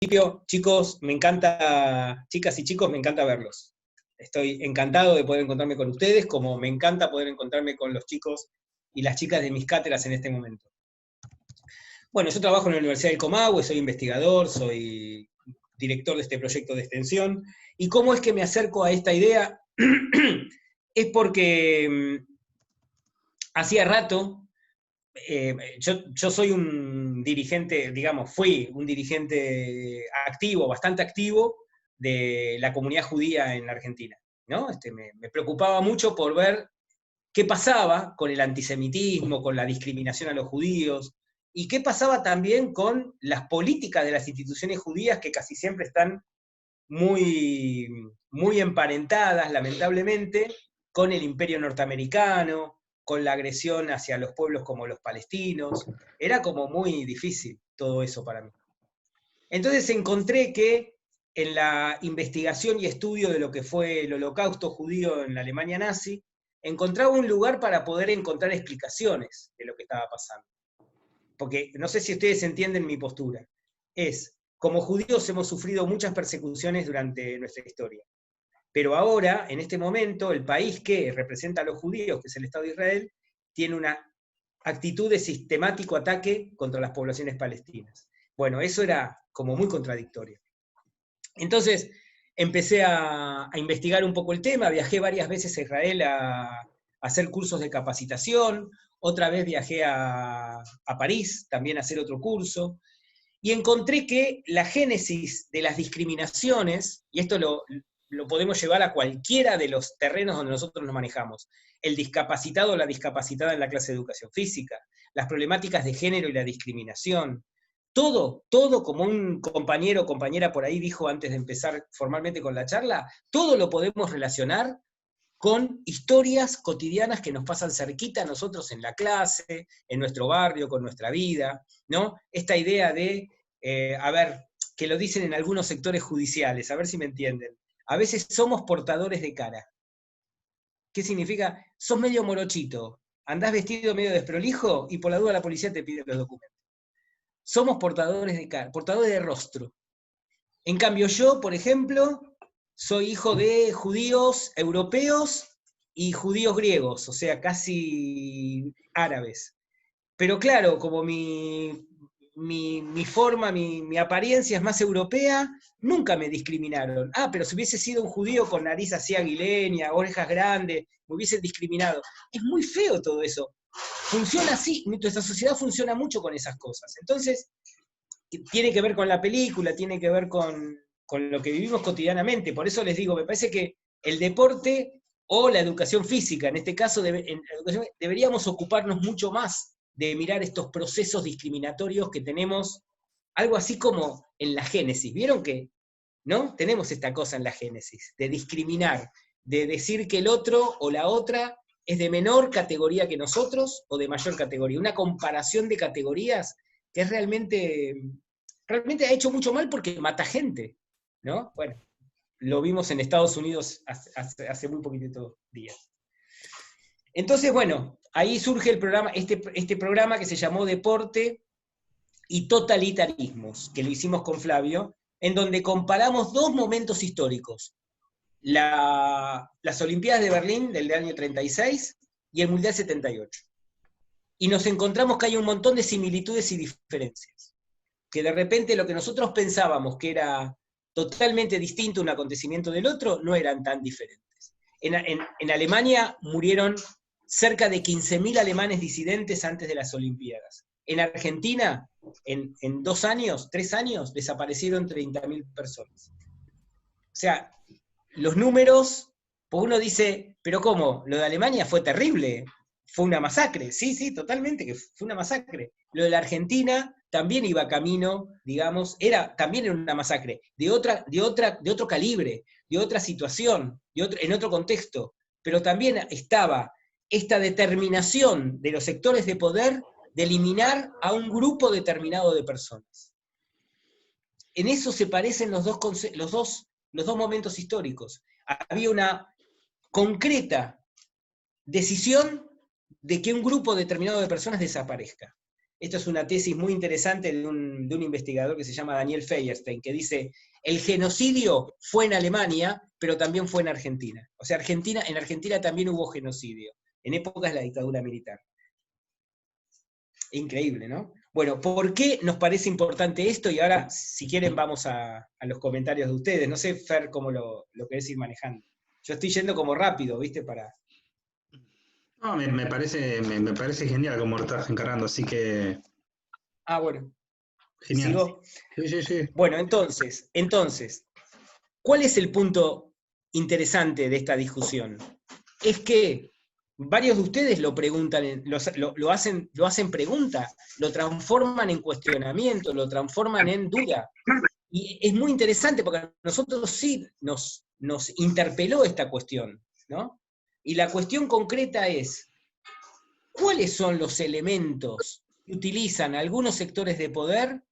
Principio, chicos, me encanta, chicas y chicos, me encanta verlos. Estoy encantado de poder encontrarme con ustedes, como me encanta poder encontrarme con los chicos y las chicas de mis cátedras en este momento. Bueno, yo trabajo en la Universidad del Comahue, soy investigador, soy director de este proyecto de extensión. ¿Y cómo es que me acerco a esta idea? Es porque hacía rato, yo soy un dirigente, digamos, fui un dirigente activo, bastante activo, de la comunidad judía en la Argentina, ¿no? Me preocupaba mucho por ver qué pasaba con el antisemitismo, con la discriminación a los judíos, y qué pasaba también con las políticas de las instituciones judías que casi siempre están muy, muy emparentadas, lamentablemente, con el imperio norteamericano, con la agresión hacia los pueblos como los palestinos. Era como muy difícil todo eso para mí. Entonces encontré que en la investigación y estudio de lo que fue el holocausto judío en la Alemania nazi, encontraba un lugar para poder encontrar explicaciones de lo que estaba pasando. Porque no sé si ustedes entienden mi postura. Como judíos hemos sufrido muchas persecuciones durante nuestra historia. Pero ahora, en este momento, el país que representa a los judíos, que es el Estado de Israel, tiene una actitud de sistemático ataque contra las poblaciones palestinas. Bueno, eso era como muy contradictorio. Entonces, empecé a investigar un poco el tema, viajé varias veces a Israel a hacer cursos de capacitación, otra vez viajé a París también a hacer otro curso, y encontré que la génesis de las discriminaciones, y esto lo podemos llevar a cualquiera de los terrenos donde nosotros nos manejamos, el discapacitado o la discapacitada en la clase de educación física, las problemáticas de género y la discriminación, todo como un compañero o compañera por ahí dijo antes de empezar formalmente con la charla, todo lo podemos relacionar con historias cotidianas que nos pasan cerquita a nosotros en la clase, en nuestro barrio, con nuestra vida, ¿no? Esta idea de, a ver, que lo dicen en algunos sectores judiciales, a ver si me entienden. A veces somos portadores de cara. ¿Qué significa? Sos medio morochito, andás vestido medio desprolijo y por la duda la policía te pide los documentos. Somos portadores de cara, portadores de rostro. En cambio yo, por ejemplo, soy hijo de judíos europeos y judíos griegos, o sea, casi árabes. Pero claro, como mi forma, mi apariencia es más europea, nunca me discriminaron. Ah, pero si hubiese sido un judío con nariz así aguileña, orejas grandes, me hubiesen discriminado. Es muy feo todo eso. Funciona así, nuestra sociedad funciona mucho con esas cosas. Entonces, tiene que ver con la película, tiene que ver con lo que vivimos cotidianamente. Por eso les digo, me parece que el deporte o la educación física, en este caso, en la educación, deberíamos ocuparnos mucho más de mirar estos procesos discriminatorios que tenemos, algo así como en la génesis. ¿Vieron que no tenemos esta cosa en la génesis, de discriminar, de decir que el otro o la otra es de menor categoría que nosotros o de mayor categoría? Una comparación de categorías que es realmente ha hecho mucho mal porque mata gente, ¿no? Bueno, lo vimos en Estados Unidos hace muy poquitos días. Entonces, bueno, ahí surge el programa, este programa que se llamó Deporte y Totalitarismos, que lo hicimos con Flavio, en donde comparamos dos momentos históricos, las Olimpiadas de Berlín del año 36 y el Mundial 78. Y nos encontramos que hay un montón de similitudes y diferencias. Que de repente lo que nosotros pensábamos que era totalmente distinto un acontecimiento del otro, no eran tan diferentes. En Alemania murieron cerca de 15.000 alemanes disidentes antes de las Olimpiadas. En Argentina, en 2 años, 3 años, desaparecieron 30.000 personas. O sea, los números, pues uno dice, pero ¿cómo? Lo de Alemania fue terrible, fue una masacre. Sí, sí, totalmente, que fue una masacre. Lo de la Argentina también iba camino, digamos, también era una masacre, de otro calibre, de otra situación, en otro contexto, pero también estaba esta determinación de los sectores de poder de eliminar a un grupo determinado de personas. En eso se parecen los dos momentos históricos. Había una concreta decisión de que un grupo determinado de personas desaparezca. Esto es una tesis muy interesante de un investigador que se llama Daniel Feierstein, que dice, el genocidio fue en Alemania, pero también fue en Argentina. O sea, en Argentina también hubo genocidio, en épocas de la dictadura militar. Increíble, ¿no? Bueno, ¿por qué nos parece importante esto? Y ahora, si quieren, vamos a los comentarios de ustedes. No sé, Fer, cómo lo querés ir manejando. Yo estoy yendo como rápido, ¿viste? No, me parece genial cómo lo estás encarando, así que Ah, bueno, genial. sigo. Sí, sí, sí. Bueno, entonces, ¿cuál es el punto interesante de esta discusión? Es que varios de ustedes lo preguntan, lo hacen pregunta, lo transforman en cuestionamiento, lo transforman en duda. Y es muy interesante porque a nosotros sí nos interpeló esta cuestión, ¿no? Y la cuestión concreta es, ¿cuáles son los elementos que utilizan algunos sectores de poder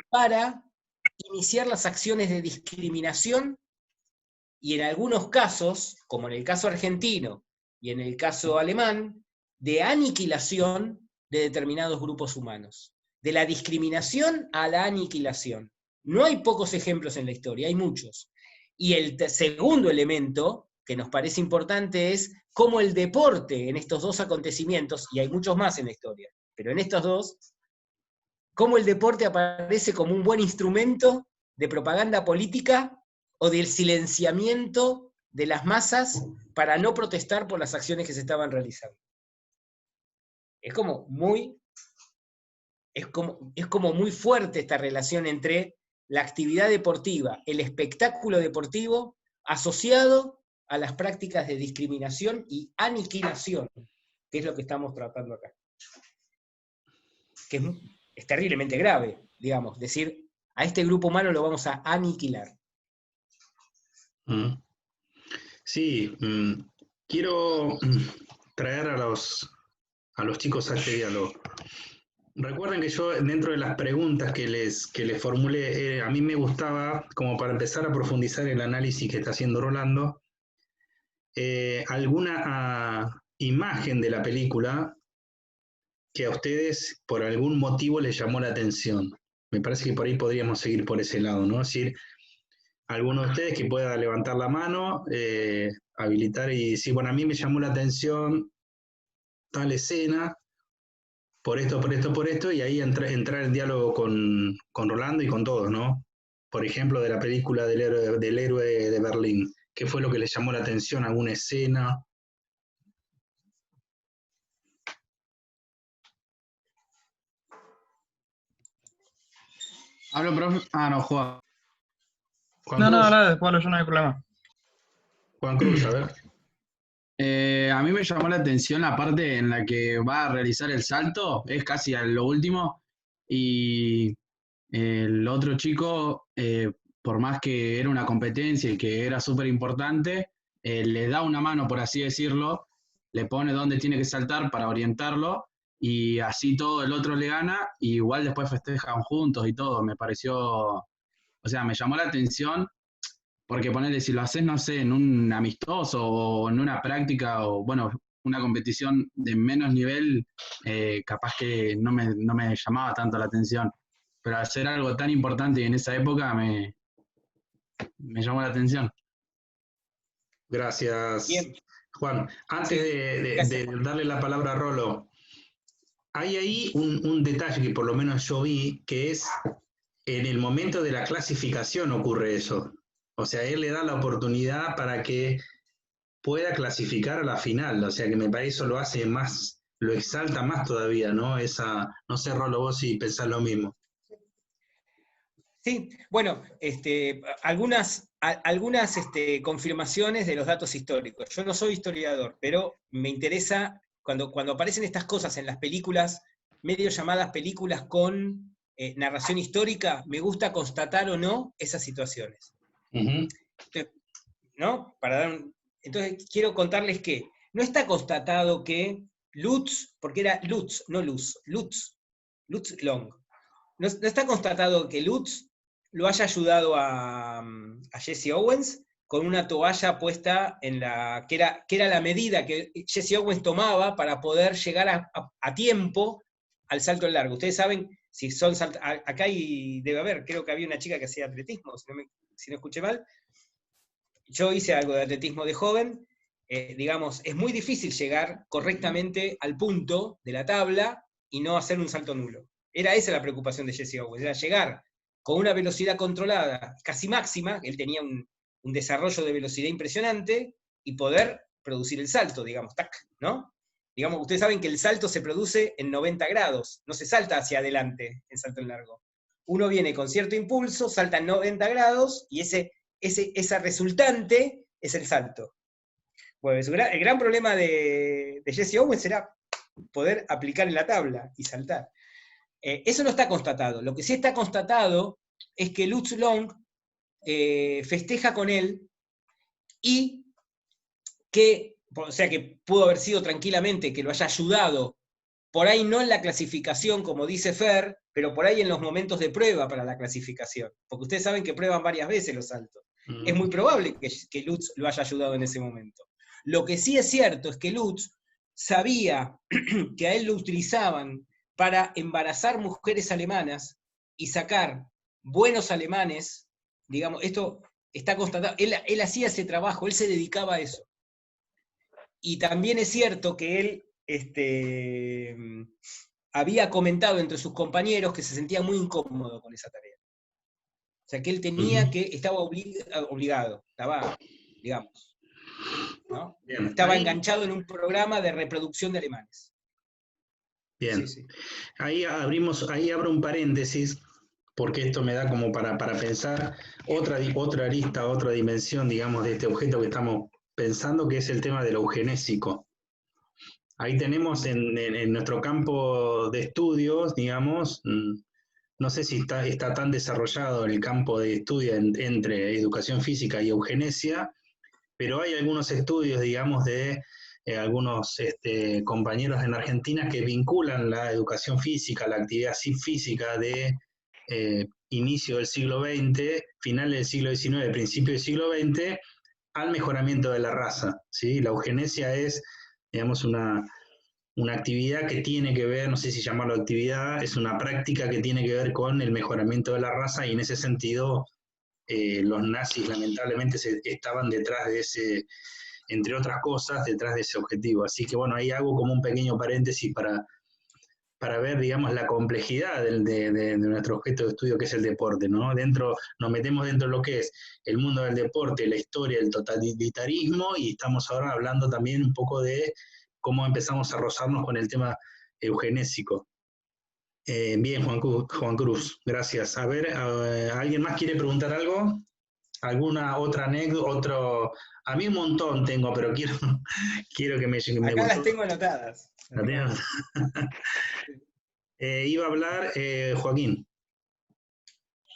para iniciar las acciones de discriminación y en algunos casos, como en el caso argentino y en el caso alemán, de aniquilación de determinados grupos humanos? De la discriminación a la aniquilación. No hay pocos ejemplos en la historia, hay muchos. Y el segundo elemento que nos parece importante es cómo el deporte en estos dos acontecimientos, y hay muchos más en la historia, pero en estos dos, cómo el deporte aparece como un buen instrumento de propaganda política o del silenciamiento de las masas para no protestar por las acciones que se estaban realizando. Es como muy, es como muy fuerte esta relación entre la actividad deportiva, el espectáculo deportivo, asociado a las prácticas de discriminación y aniquilación, que es lo que estamos tratando acá. Que es terriblemente grave, digamos, decir, a este grupo humano lo vamos a aniquilar. Sí, quiero traer a los chicos a este diálogo. Recuerden que yo, dentro de las preguntas que les formulé, a mí me gustaba, como para empezar a profundizar el análisis que está haciendo Rolando, alguna imagen de la película que a ustedes por algún motivo les llamó la atención. Me parece que por ahí podríamos seguir por ese lado, ¿no? Es decir, alguno de ustedes que pueda levantar la mano, habilitar y decir, bueno, a mí me llamó la atención tal escena, por esto, por esto, por esto, y ahí entrar en diálogo con Rolando y con todos, ¿no? Por ejemplo, de la película del héroe de Berlín. ¿Qué fue lo que les llamó la atención? ¿Alguna escena? Hablo, profe. Ah, no, Juan. Juan No, Cruz, ahora después yo no hay problema. Juan Cruz, a ver. A mí me llamó la atención la parte en la que va a realizar el salto, es casi a lo último, y el otro chico, por más que era una competencia y que era súper importante, le da una mano, por así decirlo, le pone dónde tiene que saltar para orientarlo, y así todo el otro le gana, y igual después festejan juntos y todo. Me pareció, o sea, me llamó la atención. Porque ponerle, si lo haces, no sé, en un amistoso o en una práctica o, bueno, una competición de menos nivel, capaz que no me llamaba tanto la atención. Pero hacer algo tan importante y en esa época me llamó la atención. Gracias, Bien, Juan. Antes sí, gracias, de Juan. darle la palabra a Rolo, hay ahí un detalle que por lo menos yo vi, que es en el momento de la clasificación ocurre eso. O sea, él le da la oportunidad para que pueda clasificar a la final. O sea, que me parece eso lo hace más, lo exalta más todavía, ¿no? Esa, no sé, Rolo, vos si pensás lo mismo. Sí, bueno, algunas confirmaciones de los datos históricos. Yo no soy historiador, pero me interesa, cuando aparecen estas cosas en las películas, medio llamadas películas con narración histórica, me gusta constatar o no esas situaciones. Uh-huh. ¿No? Entonces, quiero contarles que no está constatado que Lutz, porque era Lutz, no Luz, Lutz Long, no está constatado que Lutz lo haya ayudado a Jesse Owens con una toalla puesta en que era la medida que Jesse Owens tomaba para poder llegar a tiempo al salto en largo. Ustedes saben, si son acá debe haber, creo que había una chica que hacía atletismo, si no escuché mal. Yo hice algo de atletismo de joven, digamos, es muy difícil llegar correctamente al punto de la tabla y no hacer un salto nulo. Era esa la preocupación de Jesse Owens, era llegar con una velocidad controlada, casi máxima, él tenía un desarrollo de velocidad impresionante, y poder producir el salto, digamos, tac, ¿no? Digamos, ustedes saben que el salto se produce en 90 grados, no se salta hacia adelante el salto en largo. Uno viene con cierto impulso, salta en 90 grados, y esa resultante es el salto. Bueno, el gran problema de Jesse Owens será poder aplicar en la tabla y saltar. Eso no está constatado. Lo que sí está constatado es que Lutz Long festeja con él, y que, o sea, que pudo haber sido tranquilamente que lo haya ayudado, por ahí no en la clasificación, como dice Fer, pero por ahí en los momentos de prueba para la clasificación. Porque ustedes saben que prueban varias veces los saltos. Es muy probable que Lutz lo haya ayudado en ese momento. Lo que sí es cierto es que Lutz sabía que a él lo utilizaban para embarazar mujeres alemanas y sacar buenos alemanes, digamos, esto está constatado, él hacía ese trabajo, él se dedicaba a eso. Y también es cierto que él había comentado entre sus compañeros que se sentía muy incómodo con esa tarea. O sea, que él tenía estaba obligado, estaba, digamos, ¿no? Bien, estaba ahí, enganchado en un programa de reproducción de alemanes. bien. Sí. Ahí abro un paréntesis, porque esto me da como para pensar otra arista, otra dimensión, digamos, de este objeto que estamos pensando, que es el tema de lo eugenésico. Ahí tenemos en nuestro campo de estudios, digamos, no sé si está tan desarrollado el campo de estudio entre educación física y eugenesia, pero hay algunos estudios, digamos, de algunos compañeros en Argentina que vinculan la educación física, la actividad física de inicio del siglo XX, final del siglo XIX, principio del siglo XX, al mejoramiento de la raza, ¿sí? La eugenesia es, digamos, una actividad que tiene que ver, no sé si llamarlo actividad, es una práctica que tiene que ver con el mejoramiento de la raza, y en ese sentido los nazis lamentablemente estaban detrás de ese, entre otras cosas, detrás de ese objetivo. Así que bueno, ahí hago como un pequeño paréntesis para ver, digamos, la complejidad de nuestro objeto de estudio, que es el deporte, ¿no? Nos metemos dentro de lo que es el mundo del deporte, la historia, el totalitarismo, y estamos ahora hablando también un poco de cómo empezamos a rozarnos con el tema eugenésico. Bien, Juan Cruz, gracias. A ver, ¿alguien más quiere preguntar algo? ¿Alguna otra anécdota? A mí un montón tengo, pero quiero que me Acá gustó. las tengo anotadas. Iba a hablar Joaquín.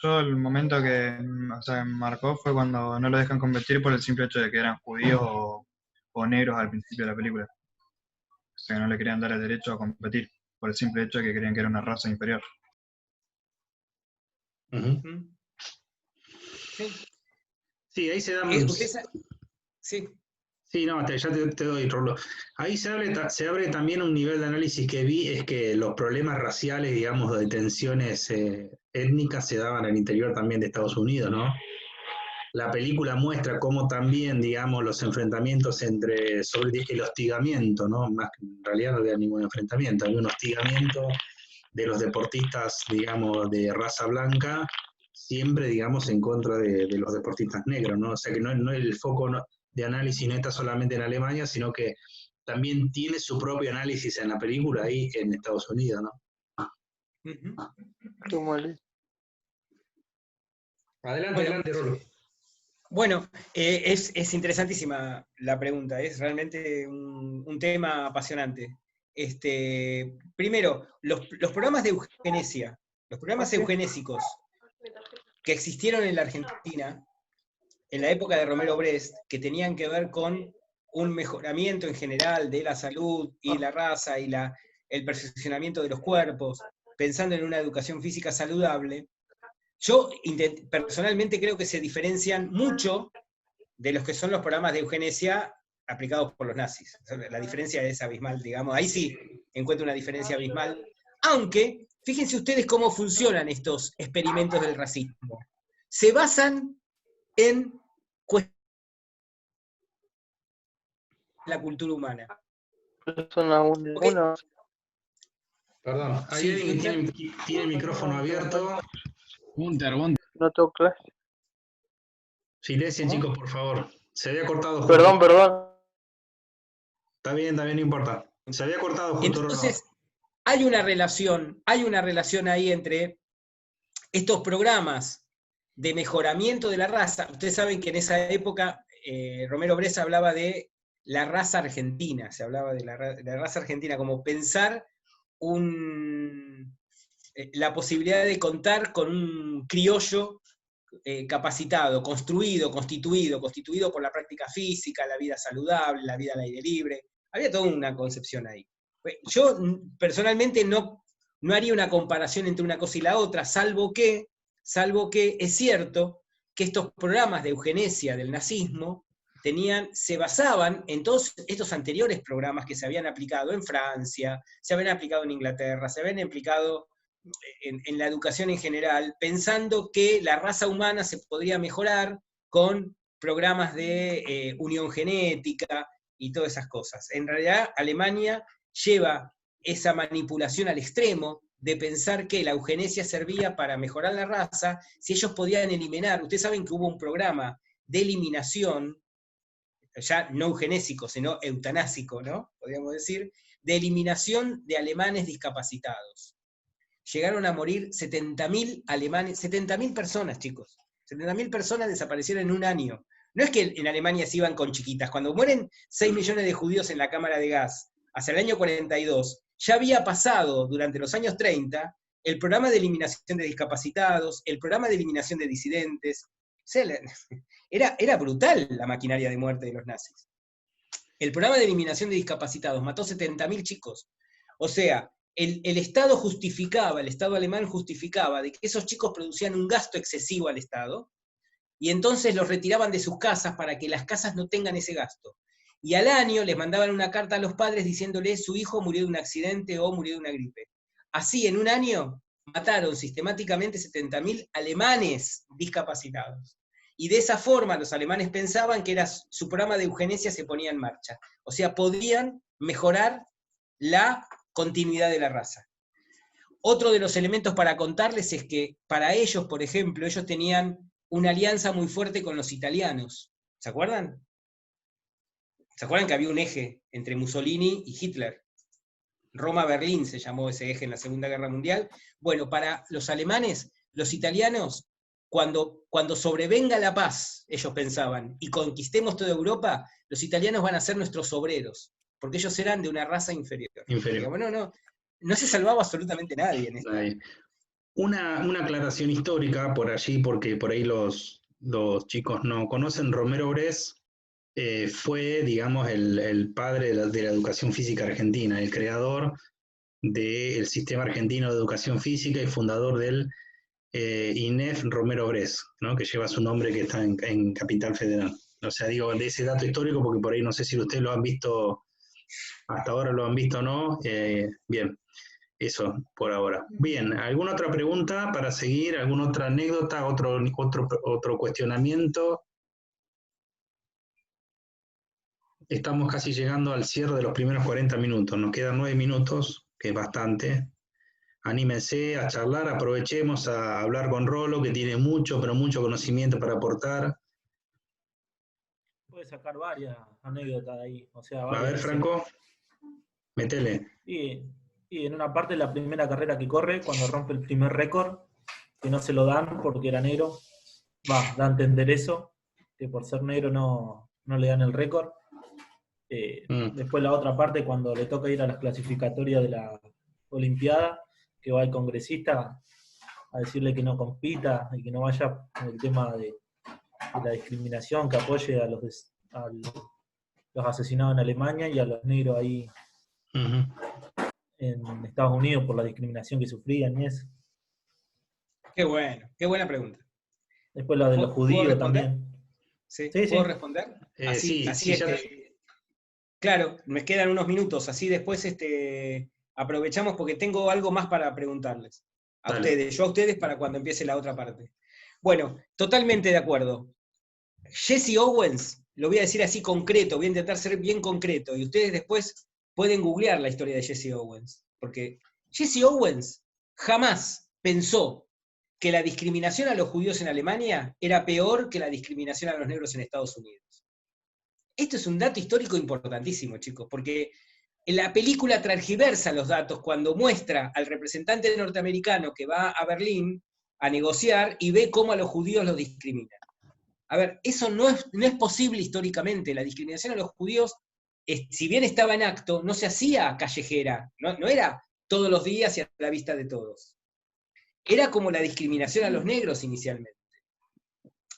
Yo el momento que me marcó fue cuando no lo dejan competir por el simple hecho de que eran judíos o negros al principio de la película. O sea, que no le querían dar el derecho a competir por el simple hecho de que creían que era una raza inferior. Sí, ahí se dan... Sí. Sí, no, ya te doy, Rolo. Ahí se abre también un nivel de análisis que vi, es que los problemas raciales, digamos, de tensiones étnicas se daban al interior también de Estados Unidos, ¿no? La película muestra cómo también, digamos, los enfrentamientos sobre el hostigamiento, ¿no? Más que en realidad no había ningún enfrentamiento, había un hostigamiento de los deportistas, digamos, de raza blanca, siempre, digamos, en contra de los deportistas negros, ¿no? O sea que no el foco de análisis no está solamente en Alemania, sino que también tiene su propio análisis en la película ahí en Estados Unidos, ¿no? Adelante, Rolo. Bueno, es interesantísima la pregunta, es realmente un tema apasionante. Primero, los programas de eugenesia, los programas eugenésicos que existieron en la Argentina, en la época de Romero Brest, que tenían que ver con un mejoramiento en general de la salud y la raza y el perfeccionamiento de los cuerpos, pensando en una educación física saludable, yo personalmente creo que se diferencian mucho de los que son los programas de eugenesia aplicados por los nazis. La diferencia es abismal, digamos. Ahí sí encuentro una diferencia abismal, Aunque, fíjense ustedes cómo funcionan estos experimentos del racismo. Se basan en la cultura humana. Okay. Perdón, hay alguien que tiene el micrófono abierto. Gunter. No tengo clase. Silencio, chicos, por favor. Se había cortado justo. Perdón. Está bien, no importa. Se había cortado justo. Entonces, hay una relación ahí entre estos programas de mejoramiento de la raza. Ustedes saben que en esa época Romero Bress hablaba de la raza argentina, se hablaba de la raza argentina como pensar la posibilidad de contar con un criollo capacitado, constituido por la práctica física, la vida saludable, la vida al aire libre. Había toda una concepción ahí. Yo personalmente no haría una comparación entre una cosa y la otra, salvo que es cierto que estos programas de eugenesia del nazismo se basaban en todos estos anteriores programas que se habían aplicado en Francia, se habían aplicado en Inglaterra, se habían aplicado en la educación en general, pensando que la raza humana se podría mejorar con programas de unión genética y todas esas cosas. En realidad, Alemania lleva esa manipulación al extremo de pensar que la eugenesia servía para mejorar la raza, si ellos podían eliminar. Ustedes saben que hubo un programa de eliminación, ya no eugenésico, sino eutanásico, ¿no? Podríamos decir, de eliminación de alemanes discapacitados. Llegaron a morir 70.000 alemanes, 70.000 personas, chicos. 70.000 personas desaparecieron en un año. No es que en Alemania se iban con chiquitas. Cuando mueren 6 millones de judíos en la cámara de gas, hacia el año 42, ya había pasado durante los años 30 el programa de eliminación de discapacitados, el programa de eliminación de disidentes. O sea, era brutal la maquinaria de muerte de los nazis. El programa de eliminación de discapacitados mató 70.000 chicos. O sea, el Estado justificaba, el Estado alemán justificaba de que esos chicos producían un gasto excesivo al Estado, y entonces los retiraban de sus casas para que las casas no tengan ese gasto. Y al año les mandaban una carta a los padres diciéndoles su hijo murió de un accidente o murió de una gripe. Así, en un año, mataron sistemáticamente 70.000 alemanes discapacitados. Y de esa forma los alemanes pensaban que su programa de eugenesia se ponía en marcha. O sea, podían mejorar la continuidad de la raza. Otro de los elementos para contarles es que para ellos, por ejemplo, ellos tenían una alianza muy fuerte con los italianos. ¿Se acuerdan? ¿Se acuerdan que había un eje entre Mussolini y Hitler? Roma-Berlín se llamó ese eje en la Segunda Guerra Mundial. Bueno, para los alemanes, los italianos, cuando sobrevenga la paz, ellos pensaban, y conquistemos toda Europa, los italianos van a ser nuestros obreros, porque ellos eran de una raza inferior. Bueno, no se salvaba absolutamente nadie en esto. Una aclaración histórica por allí, porque por ahí los chicos no conocen. Romero Bress fue, digamos, el padre de la educación física argentina, el creador del sistema argentino de educación física y fundador del INEF Romero Bress, ¿no? Que lleva su nombre, que está en Capital Federal. O sea, digo, de ese dato histórico, porque por ahí no sé si ustedes lo han visto, hasta ahora lo han visto o no. Bien, eso por ahora. Bien, ¿alguna otra pregunta para seguir? ¿Alguna otra anécdota? ¿Otro cuestionamiento? Estamos casi llegando al cierre de los primeros 40 minutos. Nos quedan 9 minutos, que es bastante. Anímense a charlar, aprovechemos a hablar con Rolo, que tiene mucho, pero mucho conocimiento para aportar. Puede sacar varias anécdotas de ahí. O sea, a ver, Franco, métele. Y en una parte, la primera carrera que corre, cuando rompe el primer récord, que no se lo dan porque era negro, da a entender eso, que por ser negro no le dan el récord. Después la otra parte, cuando le toca ir a las clasificatorias de la Olimpiada, que va el congresista a decirle que no compita y que no vaya en el tema de la discriminación, que apoye a los asesinados en Alemania y a los negros ahí en Estados Unidos por la discriminación que sufrían y eso. Qué buena pregunta. Después la de los judíos también. ¿Sí? ¿Puedo responder? Así sí, claro, me quedan unos minutos, así después aprovechamos porque tengo algo más para preguntarles. A Dale. ustedes, yo a ustedes para cuando empiece la otra parte. Bueno, totalmente de acuerdo. Jesse Owens, lo voy a decir así concreto, voy a intentar ser bien concreto, y ustedes después pueden googlear la historia de Jesse Owens, porque Jesse Owens jamás pensó que la discriminación a los judíos en Alemania era peor que la discriminación a los negros en Estados Unidos. Esto es un dato histórico importantísimo, chicos, porque la película transgiversa los datos cuando muestra al representante norteamericano que va a Berlín a negociar y ve cómo a los judíos los discriminan. A ver, eso no es posible históricamente. La discriminación a los judíos, si bien estaba en acto, no se hacía callejera, no era todos los días y a la vista de todos. Era como la discriminación a los negros inicialmente.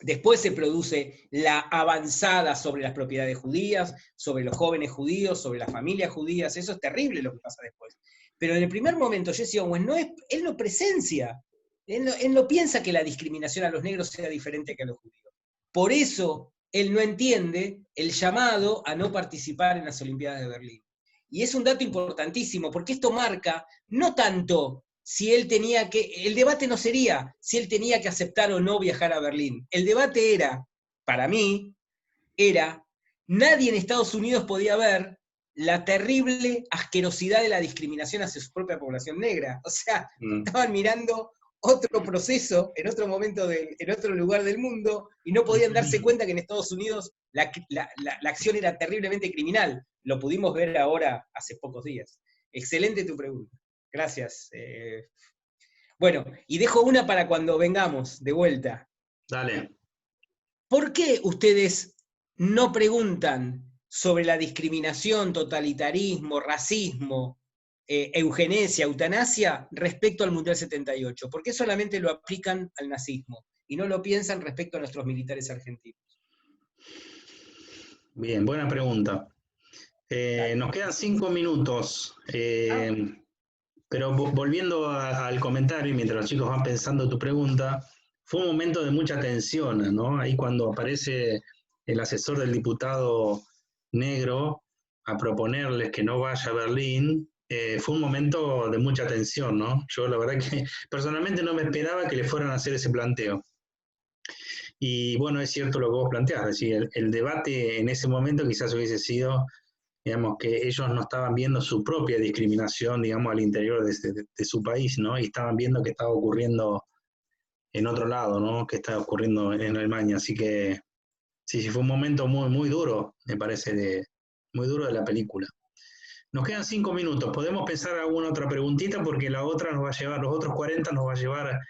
Después se produce la avanzada sobre las propiedades judías, sobre los jóvenes judíos, sobre las familias judías. Eso es terrible lo que pasa después. Pero en el primer momento Jesse Owens él no presencia, él no piensa que la discriminación a los negros sea diferente que a los judíos. Por eso él no entiende el llamado a no participar en las Olimpiadas de Berlín. Y es un dato importantísimo, porque esto marca no tanto si él tenía que, el debate no sería si él tenía que aceptar o no viajar a Berlín. El debate era, para mí, nadie en Estados Unidos podía ver la terrible asquerosidad de la discriminación hacia su propia población negra. O sea, estaban mirando otro proceso en otro momento, en otro lugar del mundo, y no podían darse cuenta que en Estados Unidos la acción era terriblemente criminal. Lo pudimos ver ahora hace pocos días. Excelente tu pregunta. Gracias. Bueno, y dejo una para cuando vengamos de vuelta. Dale. ¿Por qué ustedes no preguntan sobre la discriminación, totalitarismo, racismo, eugenesia, eutanasia respecto al Mundial 78? ¿Por qué solamente lo aplican al nazismo y no lo piensan respecto a nuestros militares argentinos? Bien, buena pregunta. Nos quedan 5 minutos, pero volviendo al comentario, mientras los chicos van pensando tu pregunta, fue un momento de mucha tensión, ¿no? Ahí cuando aparece el asesor del diputado negro a proponerles que no vaya a Berlín, fue un momento de mucha tensión, ¿no? Yo la verdad que personalmente no me esperaba que le fueran a hacer ese planteo. Y bueno, es cierto lo que vos planteás, es decir, el debate en ese momento quizás hubiese sido, digamos, que ellos no estaban viendo su propia discriminación, digamos, al interior de su país, ¿no? Y estaban viendo que estaba ocurriendo en otro lado, ¿no? Que estaba ocurriendo en Alemania. Así que sí, fue un momento muy, muy duro, me parece, muy duro de la película. Nos quedan 5 minutos. Podemos pensar alguna otra preguntita porque la otra nos va a llevar, los otros 40 nos va a llevar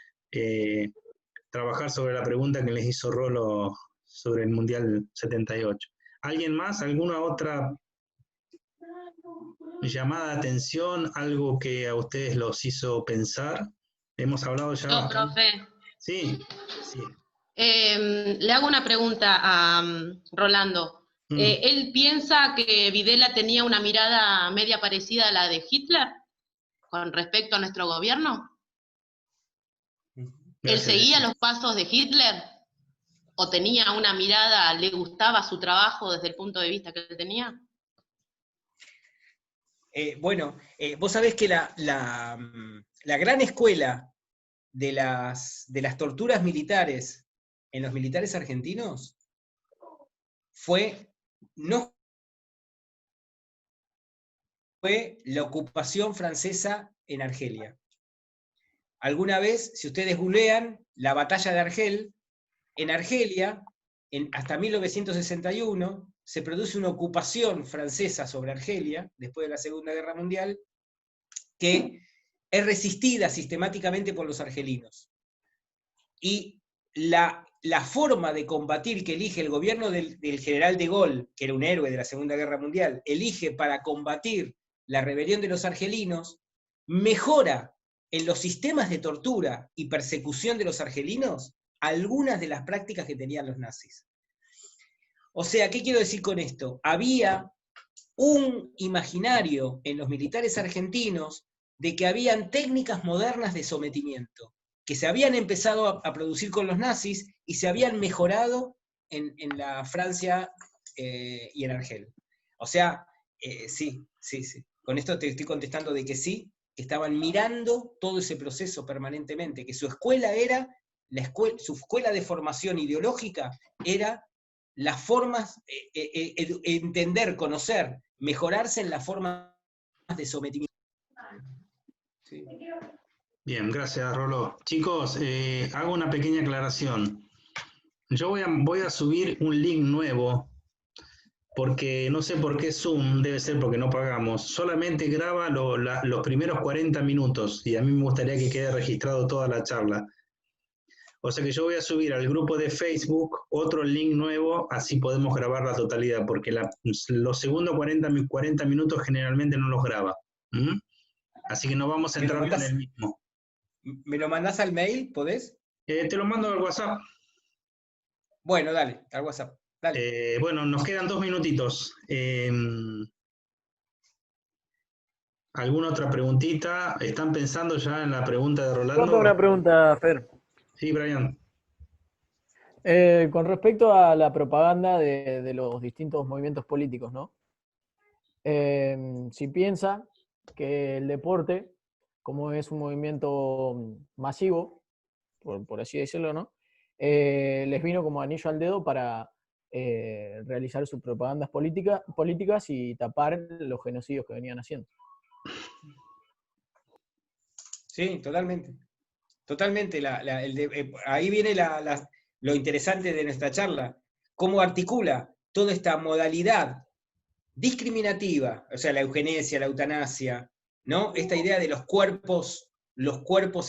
trabajar sobre la pregunta que les hizo Rolo sobre el Mundial 78. ¿Alguien más? ¿Alguna otra llamada de atención? ¿Algo que a ustedes los hizo pensar? Hemos hablado ya bastante. Profe. Sí, sí. Le hago una pregunta a Rolando. ¿Él piensa que Videla tenía una mirada media parecida a la de Hitler con respecto a nuestro gobierno? ¿Él seguía los pasos de Hitler? ¿O tenía una mirada, le gustaba su trabajo desde el punto de vista que él tenía? Bueno, vos sabés que la gran escuela de las torturas militares en los militares argentinos no fue la ocupación francesa en Argelia. Alguna vez, si ustedes googlean la batalla de Argel, en Argelia, hasta 1961, se produce una ocupación francesa sobre Argelia, después de la Segunda Guerra Mundial, que es resistida sistemáticamente por los argelinos. Y la forma de combatir que elige el gobierno del general de Gaulle, que era un héroe de la Segunda Guerra Mundial, elige para combatir la rebelión de los argelinos, mejora en los sistemas de tortura y persecución de los argelinos algunas de las prácticas que tenían los nazis. O sea, ¿qué quiero decir con esto? Había un imaginario en los militares argentinos de que habían técnicas modernas de sometimiento, que se habían empezado a producir con los nazis y se habían mejorado en la Francia y en Argel. O sea, sí. con esto te estoy contestando de que sí, que estaban mirando todo ese proceso permanentemente, que su escuela era, su escuela de formación ideológica era las formas, entender, conocer, mejorarse en las formas de sometimiento. Sí. Bien, gracias, Rolo. Chicos, hago una pequeña aclaración. Yo voy a subir un link nuevo, porque no sé por qué Zoom, debe ser porque no pagamos, solamente graba los primeros 40 minutos, y a mí me gustaría que quede registrado toda la charla. O sea que yo voy a subir al grupo de Facebook otro link nuevo, así podemos grabar la totalidad, porque los segundos 40 minutos generalmente no los graba. ¿Mm? Así que no vamos a entrar con el mismo. ¿Me lo mandás al mail? ¿Podés? Te lo mando al WhatsApp. Bueno, dale, al WhatsApp. Dale. Bueno, nos quedan 2 minutitos. ¿Alguna otra preguntita? ¿Están pensando ya en la pregunta de Rolando? Tengo una pregunta, Fer. Sí, Brian. Con respecto a la propaganda de los distintos movimientos políticos, ¿no? Si piensa que el deporte, como es un movimiento masivo, por así decirlo, ¿no? Les vino como anillo al dedo para realizar sus propagandas políticas y tapar los genocidios que venían haciendo. Sí, totalmente. Totalmente. Ahí viene lo interesante de nuestra charla. Cómo articula toda esta modalidad discriminativa, o sea, la eugenesia, la eutanasia, ¿no? Esta idea de los cuerpos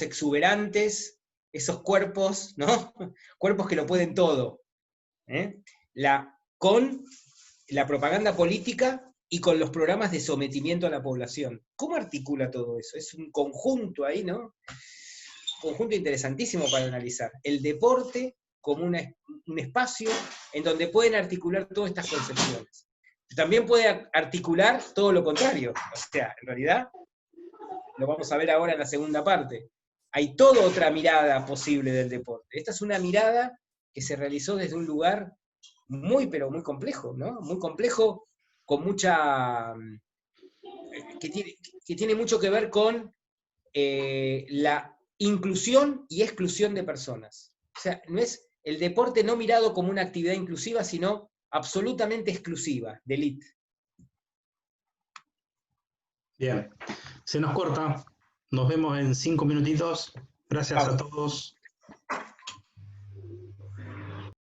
exuberantes, esos cuerpos, ¿no? Cuerpos que lo pueden todo. Con la propaganda política y con los programas de sometimiento a la población. ¿Cómo articula todo eso? Es un conjunto ahí, ¿no? Un conjunto interesantísimo para analizar. El deporte como un espacio en donde pueden articular todas estas concepciones. También puede articular todo lo contrario. O sea, en realidad, lo vamos a ver ahora en la segunda parte. Hay toda otra mirada posible del deporte. Esta es una mirada que se realizó desde un lugar muy, pero muy complejo, ¿no? Muy complejo, con mucha... que tiene mucho que ver con la inclusión y exclusión de personas. O sea, no es el deporte no mirado como una actividad inclusiva, sino absolutamente exclusiva, de élite. Bien, se nos corta. Nos vemos en 5 minutitos. Gracias Vamos. a todos.